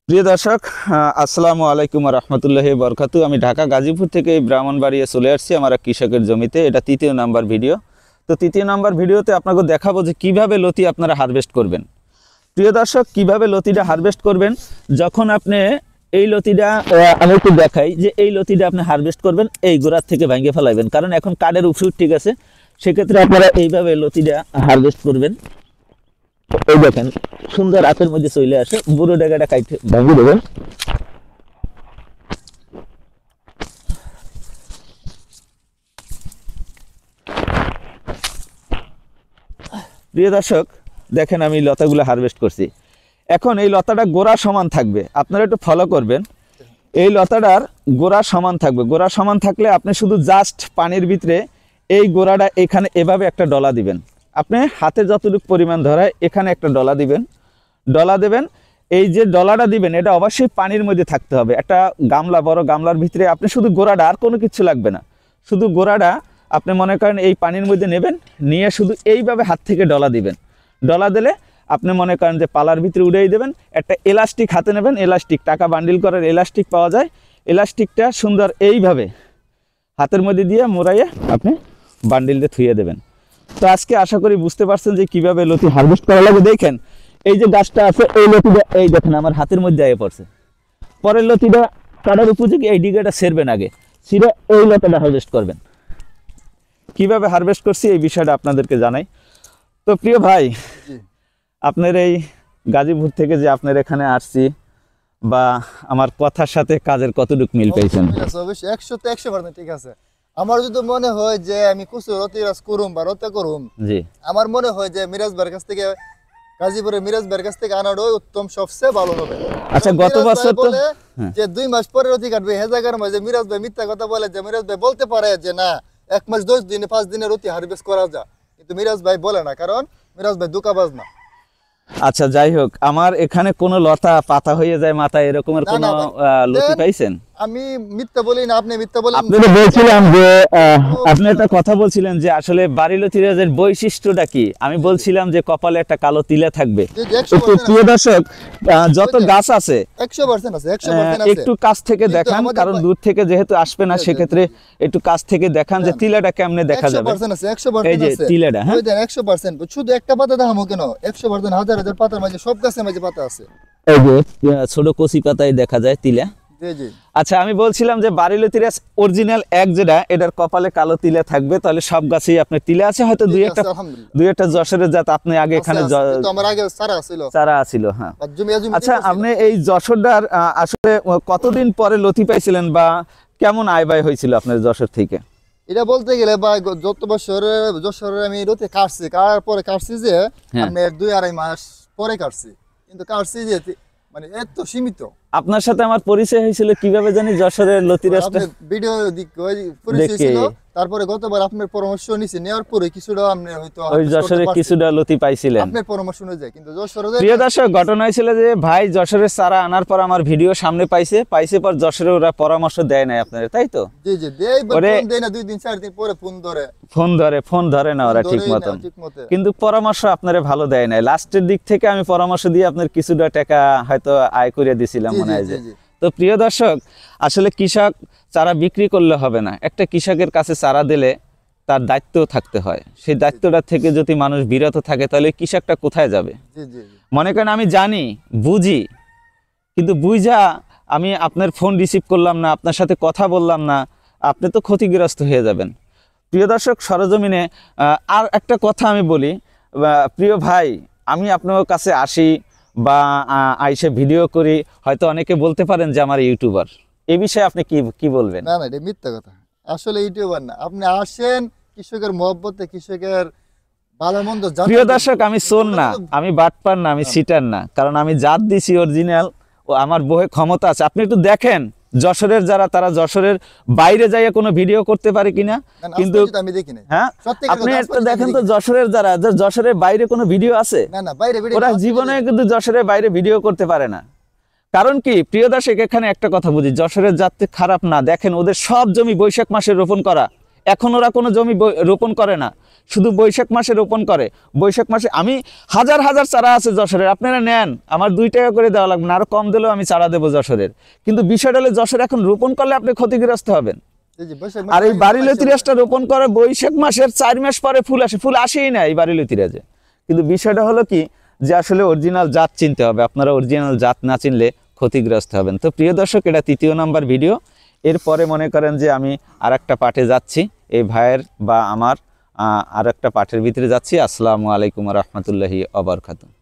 প্রিয় দর্শক, আসসালামু আলাইকুম রহমতুল্লাহি বরকাতু। আমি ঢাকা গাজীপুর থেকে ব্রাহ্মণবাড়িয়া চলে আসছি আমার এক কৃষকের জমিতে। এটা তৃতীয় নাম্বার ভিডিও। তো তৃতীয় নাম্বার ভিডিওতে আপনাকে দেখাবো যে কিভাবে লতি আপনারা হারভেস্ট করবেন। প্রিয় দর্শক, কিভাবে লতিটা হারভেস্ট করবেন, যখন আপনি এই লতিটা আমি একটু দেখাই যে এই লতিটা আপনি হারভেস্ট করবেন, এই গোড়ার থেকে ভেঙে ফেলাইবেন, কারণ এখন কাঠের উপসুট ঠিক আছে। সেক্ষেত্রে আপনারা এইভাবে লতিটা হারভেস্ট করবেন। এই দেখেন সুন্দর হাতের মধ্যে চলে আসে, বুড়ো ডেগাটা কাইটে ভেঙে দেবেন। প্রিয় দর্শক, দেখেন আমি লতাগুলো হারভেস্ট করছি। এখন এই লতাটা গোড়া সমান থাকবে, আপনারা একটু ফলো করবেন। এই লতাটার গোড়া সমান থাকবে, গোড়া সমান থাকলে আপনি শুধু জাস্ট পানির ভিতরে এই গোড়াটা এখানে এভাবে একটা ডলা দিবেন। আপনি হাতে যতটুকু পরিমাণ ধরায় এখানে একটা ডলা দিবেন, ডলা দেবেন। এই যে ডলাটা দিবেন এটা অবশ্যই পানির মধ্যে থাকতে হবে। একটা গামলা, বড় গামলার ভিতরে আপনি শুধু গোড়াটা, আর কোনো কিছু লাগবে না, শুধু গোড়াটা আপনি মনে করেন এই পানির মধ্যে নেবেন, নিয়ে শুধু এইভাবে হাত থেকে ডলা দিবেন। ডলা দিলে আপনি মনে করেন যে পালার ভিতরে উড়িয়ে দেবেন। একটা এলাস্টিক হাতে নেবেন, এলাস্টিক, টাকা বান্ডিল করার এলাস্টিক পাওয়া যায়। এলাস্টিকটা সুন্দর এইভাবে হাতের মধ্যে দিয়ে মোড়াইয়ে আপনি বান্ডিলটা থুয়ে দেবেন। তো আজকে আশা করি বুঝতে পারছেন যে কিভাবে লতি হারভেস্ট করা লাগে। দেখেন এই যে গাছটা আছে, এই লতিটা এই দেখেন আমার হাতের মধ্যে আয়ে পড়ছে। পরের লতিটা কাটার উপযোগী, এই ডিগাটা সেরবেন, আগে সিরে এই লতাটা হারভেস্ট করবেন। কিভাবে হারভেস্ট করছি এই বিষয়টা আপনাদেরকে জানাই। তো প্রিয় ভাই, আপনার এই গাজীপুর থেকে যে আপনার এখানে আসছি, বা আমার কথার সাথে কাজের কতটুকু মিল পেয়েছেন? 100% ঠিক আছে। আমার যদি মনে হয় যে আমি কিছু রতিরাজ করুম বা রতে করুম, জি, আমার মনে হয় যে মিরাজ ভাইয়ের কাছ থেকে, গাজীপুরের মিরাজ ভাইয়ের কাছ থেকে আনাটাই উত্তম, সবচেয়ে ভালো হবে। আচ্ছা, গত বছর তো যে 2 মাস পরে রতি কাটবে, হে জায়গার মাঝে মিরাজ ভাই মিথ্যা কথা বলে, যে মিরাজ ভাই বলতে পারে যে না 1 মাস 10 দিনে 5 দিনে রতি হারভেস্ট করা যায়, কিন্তু মিরাজ ভাই বলে না, কারণ মিরাজ ভাই ধোঁকাবাজ না। আচ্ছা, যাই হোক, আমার এখানে কোনো লতা পাতা হয়ে যায় মাথায়, এরকমের কোনো লতি পাইছেন? আমি মিথ্যা বলি না, আপনি মিথ্যা বলেন। আপনি তো বলছিলাম যে আপনি একটা কথা বলছিলেন যে আসলে বাড়ি লতিরাজের বৈশিষ্ট্যটা কি। আমি বলছিলাম যে কপালে একটা কালো তিলে থাকবে। প্রিয় দর্শক, যত গাছ আছে 100% আছে, 100% আছে। একটু কাছ থেকে দেখান, কারণ দূর থেকে যেহেতু আসবে না, সেক্ষেত্রে একটু কাছ থেকে দেখান যে তিলাটা কেমনে দেখা যাবে। 100% আছে, 100% এই যে আছে তিলাটা, হ্যাঁ, ওই দেন 100%। শুধু একটা পাতা দেখামো কেন, 100% হাজার হাজার পাতার মাঝে, সব গাছের মাঝে পাতা আছে। এই যে ছোট কচি পাতায় দেখা যায় তিলা। জি জি। আচ্ছা, আমি বলছিলাম যে বাড়ি লতিরাজ অরিজিনাল এক যেটা, এটার কপালে কালো তিলে থাকবে, তাহলে সব গাছেই আপনার তিলে আছে। হয়তো দুই একটা যশোরের জাত আপনি আগে এখানে আমার আগে চারা ছিল, হ্যাঁ। আচ্ছা, আপনি এই যশোরটার আসলে কতদিন পরে লতি পাইছিলেন, বা কেমন আয় ব্যয় হয়েছিল আপনার যশোর থেকে? এটা বলতে গেলে ভাই, যত যশোরে আমি রতি কাটছি, কাটার পরে কাটছি যে আমি 2-2.5 মাস পরে কাটছি, কিন্তু কাটছি যে মানে এত সীমিত। আপনার সাথে আমার পরিচয় হয়েছিল কিভাবে জানি, যশোরের লতিরাজটা ভিডিও পরিচয় ছিল। তারপরে গতবার আপনার পরামর্শ নিছি, নেওয়ার পরে কিছুটা আপনি হয়তো ওই যশোরে কিছুটা লতি পাইছিলেন, আপনার পরামর্শ অনুযায়ী। কিন্তু যশোরে প্রিয় দর্শক, ঘটনা হয়েছিল যে ভাই যশোরের চারা আনার পর আমার ভিডিও সামনে পাইছে পর যশোরে ওরা পরামর্শ দেয় নাই আপনাদের, তাই তো? জি জি, দেয় না, 2 দিন 4 দিন পরে ফোন ধরে না ওরা ঠিক মতন, কিন্তু পরামর্শ আপনারে ভালো দেয় নাই। লাস্টের দিক থেকে আমি পরামর্শ দিয়ে আপনার কিছুটা টাকা হয়তো আয় করে দিছিলাম মনে হয় যে। তো প্রিয় দর্শক, আসলে কৃষক চারা বিক্রি করলে হবে না, একটা কৃষকের কাছে চারা দিলে তার দায়িত্ব থাকতে হয়। সেই দায়িত্বটা থেকে যদি মানুষ বিরত থাকে, তাহলে কৃষকটা কোথায় যাবে? মনে করেন আমি জানি, বুঝি, কিন্তু বুঝা আমি আপনার ফোন রিসিভ করলাম না, আপনার সাথে কথা বললাম না, আপনি তো ক্ষতিগ্রস্ত হয়ে যাবেন। প্রিয় দর্শক, সরজমিনে আর একটা কথা আমি বলি, প্রিয় ভাই, আমি আপনার কাছে আসি বা আইসে ভিডিও করি, হয়তো অনেকে বলতে পারেন যে আমার ইউটিউবার। এই বিষয়ে আপনি কি বলবেন? না না, এটা মিথ্যা কথা। আসলে ইউটিউবার না, আপনি আসেন কৃষকের মহব্বতে, কৃষকের ভালো মন্দ। প্রিয় দর্শক, আমি চোর না, আমি বাটপার না, আমি সিটার না, কারণ আমি জাত দিছি অরিজিনাল, ও আমার বহে ক্ষমতা আছে। আপনি একটু দেখেন যশোরের যারা, তারা যশোরের বাইরে যাইয়া কোনো ভিডিও করতে পারে কিনা, কিন্তু আমি দেখি না। হ্যাঁ, আপনি একটু দেখেন তো যশোরের যারা, যশোরের বাইরে কোনো ভিডিও আছে? না না, বাইরে ওরা জীবনে কিন্তু যশোরের বাইরে ভিডিও করতে পারে না। কারণ কি প্রিয় দর্শক, এখানে একটা কথা বুঝি, যশোরের জাত খারাপ না। দেখেন ওদের সব জমি বৈশাখ মাসে রোপণ করা, এখন ওরা কোনো জমি রোপণ করে না, শুধু বৈশাখ মাসে রোপণ করে। বৈশাখ মাসে আমি হাজার হাজার চারা আছে যশোরের, আপনারা নেন, আমার 2 টাকা করে দেওয়া লাগবে না, আরও কম দিলেও আমি চারা দেবো যশোরের। কিন্তু বিষয়টা হলে যশোর এখন রোপণ করলে আপনি ক্ষতিগ্রস্ত হবেন। আর এই বাড়িলতিরাজটা রোপণ করে বৈশাখ মাসের 4 মাস পরে ফুল আসে, ফুল আসেই না এই বাড়িলতিরাজে। কিন্তু বিষয়টা হলো কি যে আসলে অরিজিনাল জাত চিনতে হবে, আপনারা অরিজিনাল জাত না চিনলে ক্ষতিগ্রস্ত হবেন। তো প্রিয় দর্শক, এটা 3য় নাম্বার ভিডিও। এরপরে মনে করেন যে আমি আরেকটা পাঠে যাচ্ছি, এই ভাইয়ের বা আমার আরেকটা পাঠের ভিতরে যাচ্ছি। আসসালামু আলাইকুম ওয়া রাহমাতুল্লাহি ওয়া বারাকাতুহু।